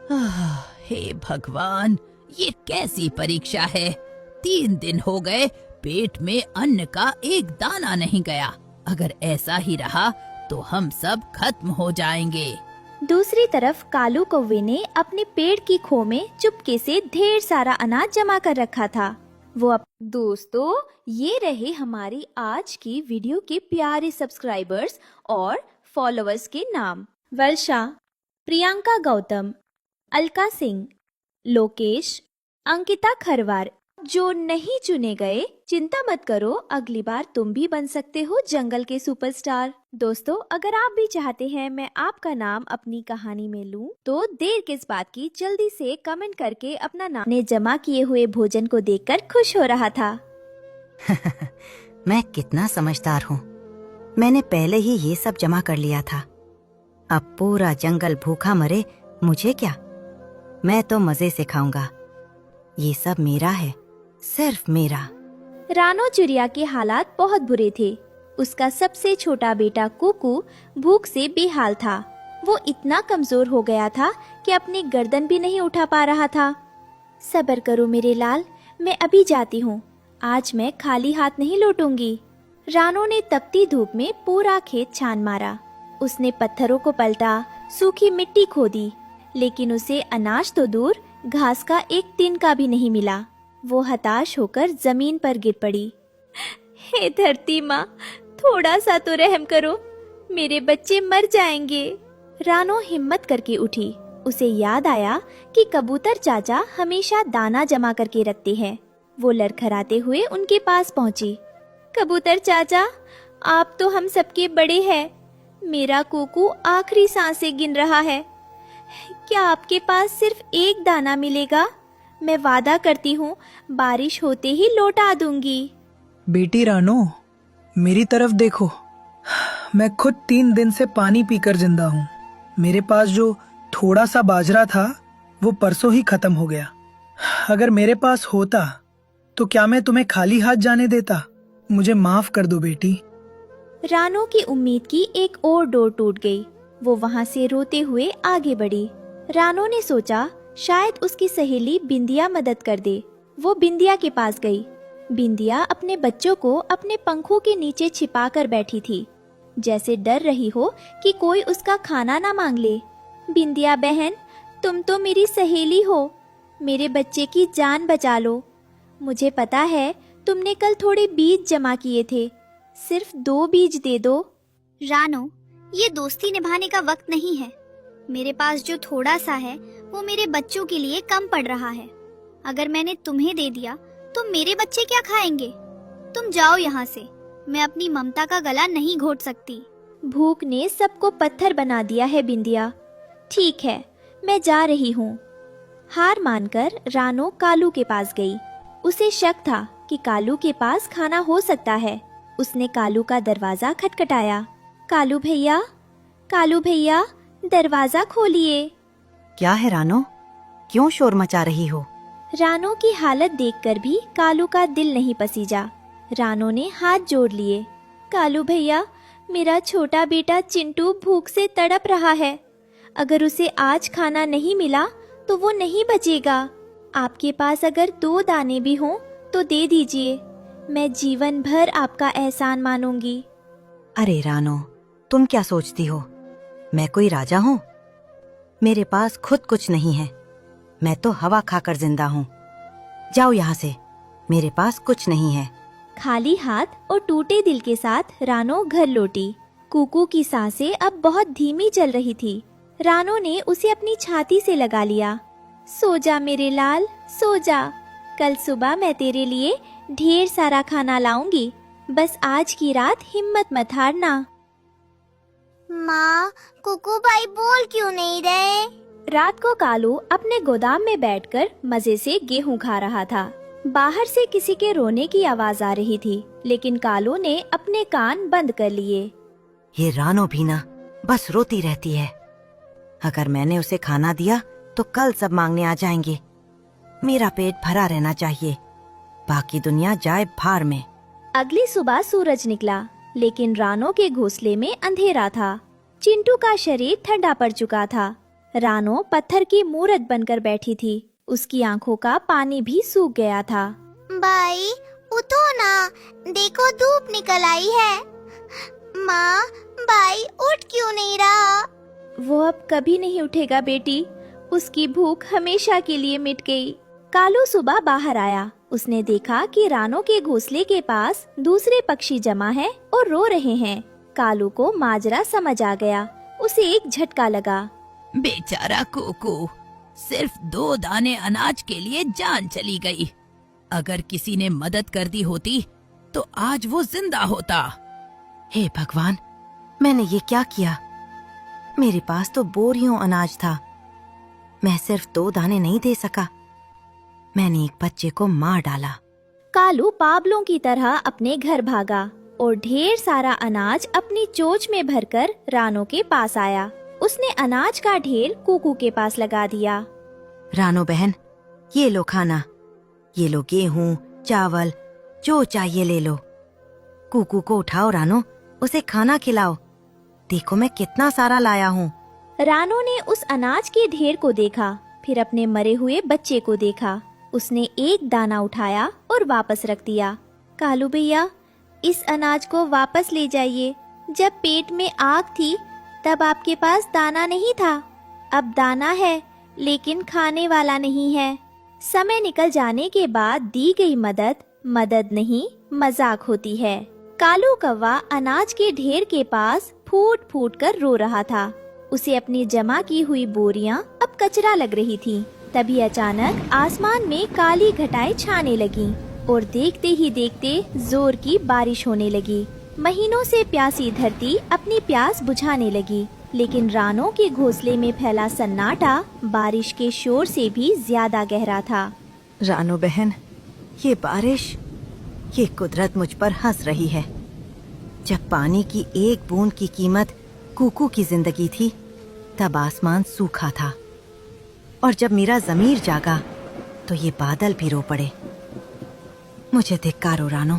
हे भगवान, ये कैसी परीक्षा है। 3 दिन हो गए, पेट में अन्न का एक दाना नहीं गया। अगर ऐसा ही रहा तो हम सब खत्म हो जाएंगे। दूसरी तरफ कालू कौवे ने अपने पेड़ की खो में चुपके से ढेर सारा अनाज जमा कर रखा था। दोस्तों, ये रहे हमारी आज की वीडियो के प्यारे सब्सक्राइबर्स और फॉलोअर्स के नाम। वर्षा, प्रियंका गौतम, अलका सिंह, लोकेश, अंकिता खरवार। जो नहीं चुने गए, चिंता मत करो, अगली बार तुम भी बन सकते हो जंगल के सुपरस्टार। दोस्तों, अगर आप भी चाहते हैं मैं आपका नाम अपनी कहानी में लूं, तो देर किस बात की, जल्दी से कमेंट करके अपना नाम। ने जमा किए हुए भोजन को देखकर खुश हो रहा था। मैं कितना समझदार हूँ। मैंने पहले ही ये सब जमा कर लिया था। अब पूरा जंगल भूखा मरे, मुझे क्या। मैं तो मजे से खाऊंगा। ये सब मेरा है, सिर्फ मेरा। रानो चिड़िया के हालात बहुत बुरे थे। उसका सबसे छोटा बेटा कुकू भूख से बेहाल था। वो इतना कमजोर हो गया था कि अपनी गर्दन भी नहीं उठा पा रहा था। सब्र करो मेरे लाल, मैं अभी जाती हूँ। आज मैं खाली हाथ नहीं लौटूंगी। रानो ने तपती धूप में पूरा खेत छान मारा। उसने पत्थरों को पलटा, सूखी मिट्टी खोदी, लेकिन उसे अनाज तो दूर, घास का एक तिनका भी नहीं मिला। वो हताश होकर जमीन पर गिर पड़ी। हे धरती माँ, थोड़ा सा तो रहम करो, मेरे बच्चे मर जाएंगे। रानो हिम्मत करके उठी। उसे याद आया कि कबूतर चाचा हमेशा दाना जमा करके रखते हैं। वो लड़खड़ाते हुए उनके पास पहुंची। कबूतर चाचा, आप तो हम सबके बड़े हैं। मेरा कुकू आखिरी सांसें गिन रहा है। क्या आपके पास सिर्फ एक दाना मिलेगा? मैं वादा करती हूँ, बारिश होते ही लौटा दूंगी। बेटी रानो, मेरी तरफ देखो। मैं खुद 3 दिन से पानी पीकर जिंदा हूँ। मेरे पास जो थोड़ा सा बाजरा था, वो परसों ही खत्म हो गया। अगर मेरे पास होता तो क्या मैं तुम्हें खाली हाथ जाने देता? मुझे माफ कर दो बेटी। रानो की उम्मीद की एक और डोर टूट गई। वो वहाँ से रोते हुए आगे बढ़ी। रानो ने सोचा शायद उसकी सहेली बिंदिया मदद कर दे। वो बिंदिया के पास गई। बिंदिया अपने बच्चों को अपने पंखों के नीचे छिपा कर बैठी थी, जैसे डर रही हो कि कोई उसका खाना ना मांग ले। बिंदिया बहन, तुम तो मेरी सहेली हो, मेरे बच्चे की जान बचा लो। मुझे पता है तुमने कल थोड़े बीज जमा किए थे, सिर्फ 2 बीज दे दो। रानो, ये दोस्ती निभाने का वक्त नहीं है। मेरे पास जो थोड़ा सा है वो मेरे बच्चों के लिए कम पड़ रहा है। अगर मैंने तुम्हें दे दिया तो मेरे बच्चे क्या खाएंगे? तुम जाओ यहाँ से, मैं अपनी ममता का गला नहीं घोट सकती। भूख ने सबको पत्थर बना दिया है बिंदिया। ठीक है, मैं जा रही हूँ। हार मानकर रानो कालू के पास गई। उसे शक था कि कालू के पास खाना हो सकता है। उसने कालू का दरवाजा खटखटाया। कालू भैया, कालू भैया, दरवाजा खोलिए। क्या है रानो, क्यों शोर मचा रही हो? रानो की हालत देखकर भी कालू का दिल नहीं पसीजा। रानो ने हाथ जोड़ लिए। कालू भैया, मेरा छोटा बेटा चिंटू भूख से तड़प रहा है। अगर उसे आज खाना नहीं मिला तो वो नहीं बचेगा। आपके पास अगर 2 दाने भी हों तो दे दीजिए। मैं जीवन भर आपका एहसान मानूंगी। अरे रानो, तुम क्या सोचती हो? मैं कोई राजा हूँ? मेरे पास खुद कुछ नहीं है। मैं तो हवा खाकर जिंदा हूँ। जाओ यहाँ से, मेरे पास कुछ नहीं है। खाली हाथ और टूटे दिल के साथ रानो घर लौटी। कुकू की सांसें अब बहुत धीमी चल रही थी। रानो ने उसे अपनी छाती से लगा लिया। सो जा मेरे लाल, सो जा। कल सुबह मैं तेरे लिए ढेर सारा खाना लाऊंगी। बस आज की रात हिम्मत मत हारना। माँ, कुकू भाई बोल क्यों नहीं रहे? रात को कालू अपने गोदाम में बैठकर मजे से गेहूं खा रहा था। बाहर से किसी के रोने की आवाज आ रही थी, लेकिन कालू ने अपने कान बंद कर लिए। ये रानो भी ना बस रोती रहती है। अगर मैंने उसे खाना दिया तो कल सब मांगने आ जाएंगे। मेरा पेट भरा रहना चाहिए, बाकी दुनिया जाए भार में। अगली सुबह सूरज निकला, लेकिन रानो के घोंसले में अंधेरा था। चिंटू का शरीर ठंडा पड़ चुका था। रानो पत्थर की मूरत बनकर बैठी थी। उसकी आंखों का पानी भी सूख गया था। भाई उठो ना, देखो धूप निकल आई है। माँ, भाई उठ क्यों नहीं रहा? वो अब कभी नहीं उठेगा बेटी, उसकी भूख हमेशा के लिए मिट गई। कालू सुबह बाहर आया। उसने देखा कि रानो के घोंसले के पास दूसरे पक्षी जमा हैं और रो रहे हैं। कालू को माजरा समझ आ गया। उसे एक झटका लगा। बेचारा कोको, सिर्फ 2 दाने अनाज के लिए जान चली गई। अगर किसी ने मदद कर दी होती तो आज वो जिंदा होता। हे भगवान, मैंने ये क्या किया? मेरे पास तो बोरियों अनाज था। मैं सिर्फ 2 दाने नहीं दे सका। मैंने एक बच्चे को मार डाला। कालू पाबलों की तरह अपने घर भागा और ढेर सारा अनाज अपनी चोंच में भरकर रानो के पास आया। उसने अनाज का ढेर कुकू के पास लगा दिया। रानो बहन, ये लो खाना। ये लो गेहूं, चावल, जो चाहिए ले लो। कुकू को उठाओ रानो, उसे खाना खिलाओ। देखो मैं कितना सारा लाया हूँ। रानो ने उस अनाज के ढेर को देखा, फिर अपने मरे हुए बच्चे को देखा। उसने एक दाना उठाया और वापस रख दिया। कालू भैया, इस अनाज को वापस ले जाइए। जब पेट में आग थी तब आपके पास दाना नहीं था। अब दाना है लेकिन खाने वाला नहीं है। समय निकल जाने के बाद दी गई मदद नहीं, मजाक होती है। कालू कौवा अनाज के ढेर के पास फूट फूट कर रो रहा था। उसे अपनी जमा की हुई बोरियां अब कचरा लग रही थी। तभी अचानक आसमान में काली घटाएं छाने लगीं और देखते ही देखते जोर की बारिश होने लगी। महीनों से प्यासी धरती अपनी प्यास बुझाने लगी, लेकिन रानो के घोंसले में फैला सन्नाटा बारिश के शोर से भी ज्यादा गहरा था। रानो बहन, ये बारिश, ये कुदरत मुझ पर हंस रही है। जब पानी की एक बूंद की कीमत कुकू की जिंदगी थी, तब आसमान सूखा था। और जब मेरा ज़मीर जागा तो ये बादल भी रो पड़े। मुझे धिक्कारो रानो,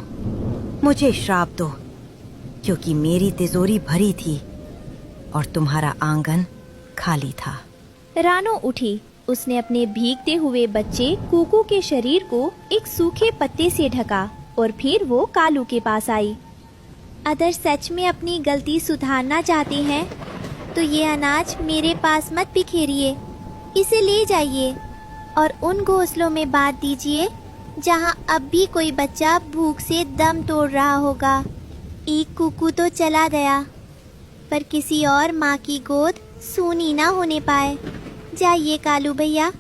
मुझे श्राप दो, क्योंकि मेरी तिजोरी भरी थी और तुम्हारा आंगन खाली था। रानो उठी। उसने अपने भीगते हुए बच्चे कुकू के शरीर को एक सूखे पत्ते से ढका और फिर वो कालू के पास आई। अगर सच में अपनी गलती सुधारना चाहते हैं तो ये अनाज मेरे पास मत बिखेरिए। इसे ले जाइए और उन घोंसलों में बांट दीजिए जहाँ अब भी कोई बच्चा भूख से दम तोड़ रहा होगा। एक कुकू तो चला गया, पर किसी और माँ की गोद सूनी ना होने पाए। जाइए कालू भैया,